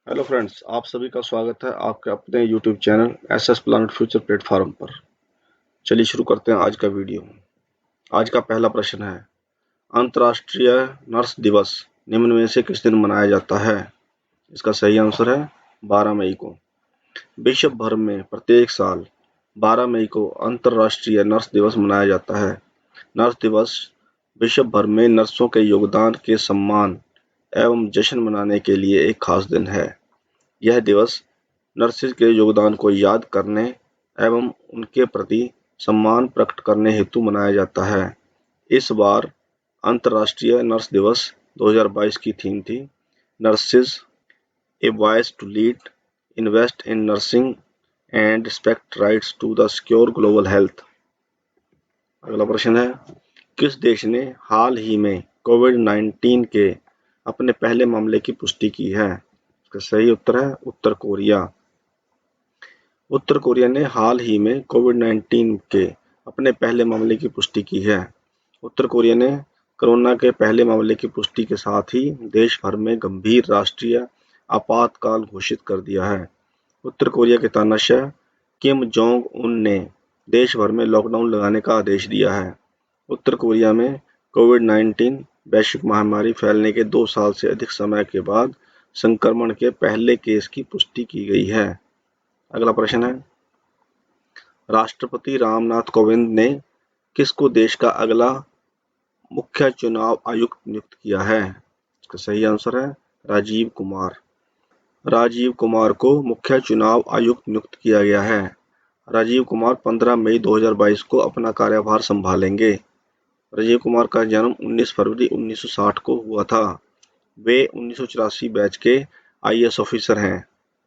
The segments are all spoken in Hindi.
हेलो फ्रेंड्स, आप सभी का स्वागत है आपके अपने YouTube channel SS planet future platform पर। चलिए शुरू करते हैं आज का वीडियो। आज का पहला प्रश्न है, अंतर्राष्ट्रीय नर्स दिवस निम्न में से किस दिन मनाया जाता है? इसका सही आंसर है 12 मई को। विश्व भर में प्रत्येक साल 12 मई को अंतर्राष्ट्रीय नर्स दिवस मनाया जाता है। नर्स दिवस विश्व भर में नर्सों के योगदान के सम्मान एवं जश्न मनाने के लिए एक खास दिन है। यह दिवस नर्सेज के योगदान को याद करने एवं उनके प्रति सम्मान प्रकट करने हेतु मनाया जाता है। इस बार अंतर्राष्ट्रीय नर्स दिवस 2022 की थीम थी nurses a voice to lead, invest in nursing and respect rights to the secure global health. अगला प्रश्न है, किस देश ने हाल ही में कोविड-19 के अपने पहले मामले की पुष्टि की है? इसका सही उत्तर है उत्तर कोरिया। उत्तर कोरिया ने हाल ही में कोविड-19 के अपने पहले मामले की पुष्टि की है। उत्तर कोरिया ने कोरोना के पहले मामले की पुष्टि के साथ ही देश भर में गंभीर राष्ट्रीय आपातकाल घोषित कर दिया है। उत्तर कोरिया के तानाशाह किम जोंग उन ने देश भर में लॉकडाउन लगाने का आदेश दिया है। उत्तर कोरिया में कोविड-19 वैश्विक महामारी फैलने के 2 साल से अधिक समय के बाद संक्रमण के पहले केस की पुष्टि की गई है। अगला प्रश्न है, राष्ट्रपति रामनाथ कोविंद ने किसको देश का अगला मुख्य चुनाव आयुक्त नियुक्त किया है? इसका सही आंसर है राजीव कुमार। राजीव कुमार को मुख्य चुनाव आयुक्त नियुक्त किया गया है। राजीव कुमार 15 मई 2022 को अपना कार्यभार संभालेंगे। राजीव कुमार का जन्म 19 फरवरी 1960 को हुआ था। वे 1984 बैच के आईएएस ऑफिसर हैं।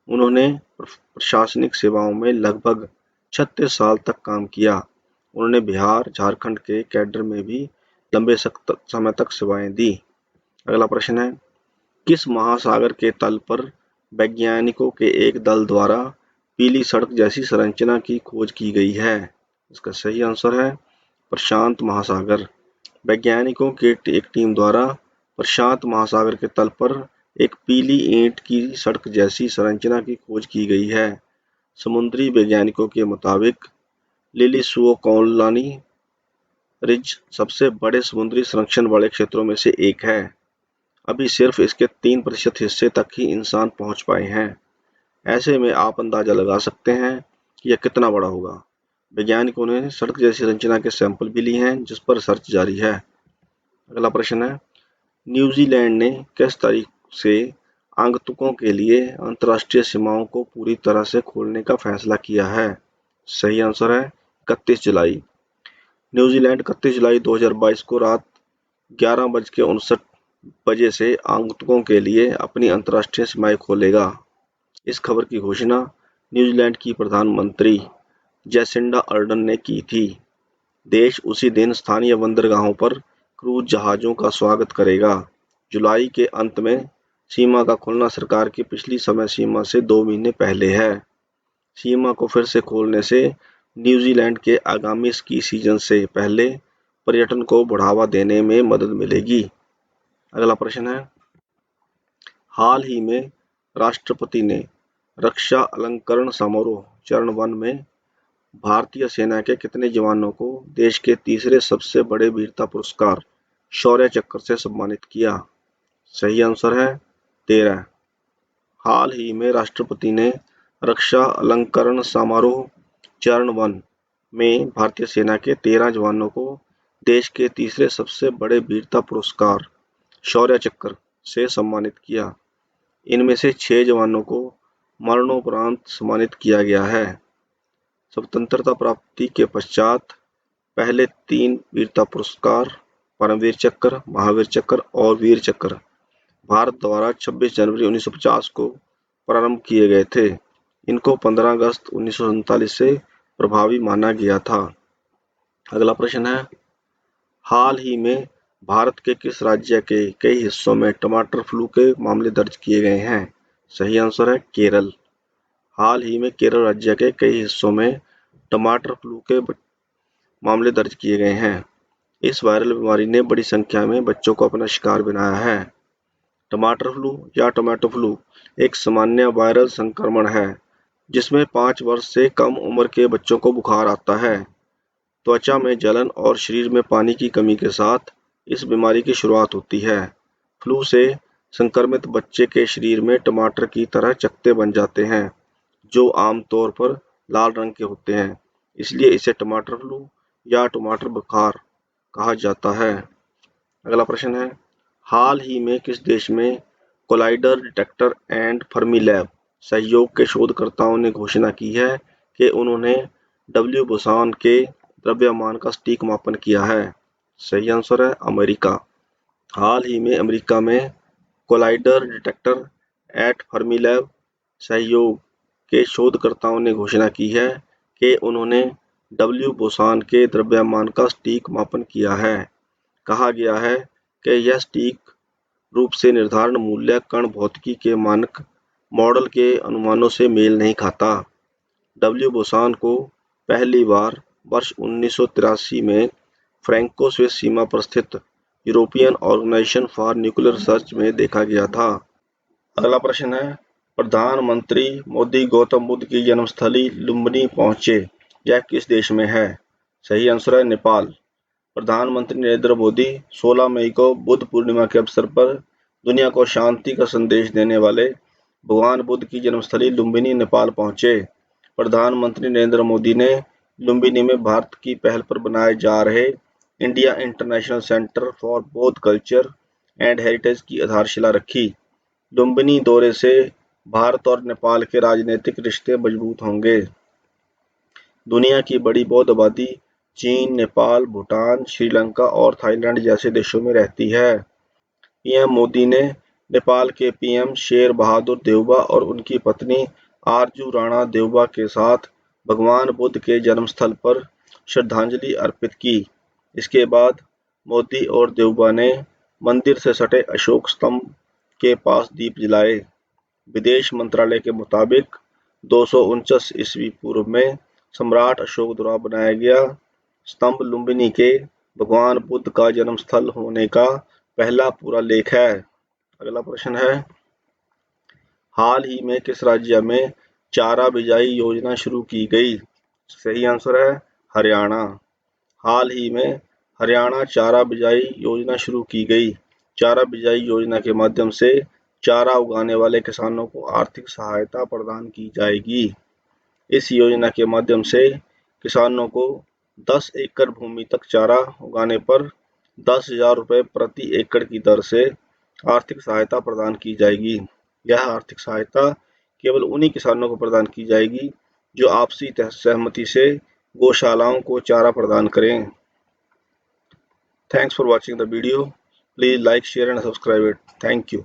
उन्होंने प्रशासनिक सेवाओं में लगभग 36 साल तक काम किया। उन्होंने बिहार, झारखंड के कैडर में भी लंबे समय तक सेवाएं दी। अगला प्रश्न है, किस महासागर के तल पर वैज्ञानिकों के एक दल द्वारा पीली सड़क जैसी संरचना की खोज की गई है? इसका सही आंसर है प्रशांत महासागर। वैज्ञानिकों की एक टीम द्वारा प्रशांत महासागर के तल पर एक पीली ईंट की सड़क जैसी संरचना की खोज की गई है। समुद्री वैज्ञानिकों के मुताबिक लिलीसुओ-कौलानी रिज सबसे बड़े समुद्री संरक्षण वाले क्षेत्रों में से एक है। अभी सिर्फ इसके 3% हिस्से तक ही इंसान पहुंच पाए हैं। ऐसे में आप अंदाजा लगा सकते हैं कि यह कितना बड़ा होगा। वैज्ञानिकों ने सड़क जैसी संरचना के सैंपल भी लिए हैं, जिस पर रिसर्च जारी है। अगला प्रश्न है, न्यूजीलैंड ने किस तारीख से आगंतुकों के लिए अंतर्राष्ट्रीय सीमाओं को पूरी तरह से खोलने का फैसला किया है? सही आंसर है 31 जुलाई। न्यूजीलैंड 31 जुलाई 2022 को रात 11:59 से आगंतुकों के लिए अपनी अंतर्राष्ट्रीय सीमाएं खोलेगा। इस खबर की घोषणा न्यूजीलैंड की प्रधानमंत्री जैसिंडा अर्डन ने की थी। देश उसी दिन स्थानीय बंदरगाहों पर क्रूज जहाजों का स्वागत करेगा। जुलाई के अंत में सीमा का खुलना सरकार की पिछली समय सीमा से 2 महीने पहले है। सीमा को फिर से खोलने से न्यूजीलैंड के आगामी स्की सीजन से पहले पर्यटन को बढ़ावा देने में मदद मिलेगी। अगला प्रश्न है, हाल ही में राष्ट्रपति ने रक्षा अलंकरण समारोह चरण 1 में भारतीय सेना के कितने जवानों को देश के तीसरे सबसे बड़े वीरता पुरस्कार शौर्य चक्र से सम्मानित किया? सही आंसर है 13। हाल ही में राष्ट्रपति ने रक्षा अलंकरण समारोह चरण 1 में भारतीय सेना के 13 जवानों को देश के तीसरे सबसे बड़े वीरता पुरस्कार शौर्य चक्र से सम्मानित किया। इनमें से 6 जवानों को मरणोपरांत सम्मानित किया गया है। स्वतंत्रता प्राप्ति के पश्चात पहले 3 वीरता पुरस्कार परमवीर चक्र, महावीर चक्र और वीर चक्र भारत द्वारा 26 जनवरी 1950 को प्रारंभ किए गए थे। इनको 15 अगस्त 1947 से प्रभावी माना गया था। अगला प्रश्न है, हाल ही में भारत के किस राज्य के कई हिस्सों में टमाटर फ्लू के मामले दर्ज किए गए हैं? सही आंसर है केरल। हाल ही में केरल राज्य के कई हिस्सों में टमाटर फ्लू के मामले दर्ज किए गए हैं। इस वायरल बीमारी ने बड़ी संख्या में बच्चों को अपना शिकार बनाया है। टमाटर फ्लू या टोमेटो फ्लू एक सामान्य वायरल संक्रमण है जिसमें 5 वर्ष से कम उम्र के बच्चों को बुखार आता है। त्वचा में जलन और शरीर में पानी की कमी के साथ इस बीमारी की शुरुआत होती है। फ्लू से संक्रमित बच्चे के शरीर में टमाटर की तरह चकत्ते बन जाते हैं जो आमतौर पर लाल रंग के होते हैं, इसलिए इसे टमाटर फ्लू या टमाटर बुखार कहा जाता है। अगला प्रश्न है, हाल ही में किस देश में कोलाइडर डिटेक्टर एंड फर्मीलैब सहयोग के शोधकर्ताओं ने घोषणा की है कि उन्होंने डब्ल्यू बोसन के द्रव्यमान का सटीक मापन किया है? सही आंसर है अमेरिका। हाल ही में अमेरिका में कोलाइडर डिटेक्टर एट फर्मीलैब सहयोग के शोधकर्ताओं ने घोषणा की है कि उन्होंने डब्ल्यू बोसन के द्रव्यमान का सटीक मापन किया है। कहा गया है कि यह सटीक रूप से निर्धारण मूल्य कण भौतिकी के मानक मॉडल के अनुमानों से मेल नहीं खाता। डब्ल्यू बोसन को पहली बार वर्ष 1983 में फ्रैंको स्विस सीमा पर स्थित European organisation for nuclear research में देखा गया था। अगला प्रश्न है, प्रधानमंत्री मोदी गौतम बुद्ध की जन्मस्थली लुम्बिनी पहुंचे, यह किस देश में है? सही आंसर है नेपाल। प्रधानमंत्री नरेंद्र मोदी 16 मई को बुद्ध पूर्णिमा के अवसर पर दुनिया को शांति का संदेश देने वाले भगवान बुद्ध की जन्मस्थली लुम्बिनी नेपाल पहुंचे। प्रधानमंत्री नरेंद्र मोदी ने लुम्बिनी में भारत की पहल पर बनाए जा रहे इंडिया इंटरनेशनल सेंटर फॉर बौद्ध कल्चर एंड हेरिटेज की आधारशिला रखी। लुम्बिनी दौरे से भारत और नेपाल के राजनीतिक रिश्ते मजबूत होंगे। दुनिया की बड़ी बौद्ध आबादी चीन, नेपाल, भूटान, श्रीलंका और थाईलैंड जैसे देशों में रहती है। पीएम मोदी ने नेपाल के पीएम शेर बहादुर देउबा और उनकी पत्नी आरजू राणा देउबा के साथ भगवान बुद्ध के जन्मस्थल पर श्रद्धांजलि अर्पित की। इसके बाद मोदी और देउबा ने मंदिर से सटे अशोक स्तंभ के पास दीप जलाए। विदेश मंत्रालय के मुताबिक 249 ईस्वी पूर्व में सम्राट अशोक द्वारा बनाया गया स्तंभ लुम्बिनी के भगवान बुद्ध का जन्मस्थल होने का पहला पूरा लेख है। अगला प्रश्न है, हाल ही में किस राज्य में चारा बिजाई योजना शुरू की गई? सही आंसर है हरियाणा। हाल ही में हरियाणा चारा बिजाई योजना शुरू की गई। चारा बिजाई योजना के माध्यम से चारा उगाने वाले किसानों को आर्थिक सहायता प्रदान की जाएगी। इस योजना के माध्यम से किसानों को 10 एकड़ भूमि तक चारा उगाने पर 10,000 रुपये प्रति एकड़ की दर से आर्थिक सहायता प्रदान की जाएगी। यह आर्थिक सहायता केवल उन्हीं किसानों को प्रदान की जाएगी जो आपसी सहमति से गौशालाओं को चारा प्रदान करें। Thanks for watching the video. Please like, share and subscribe it. Thank you.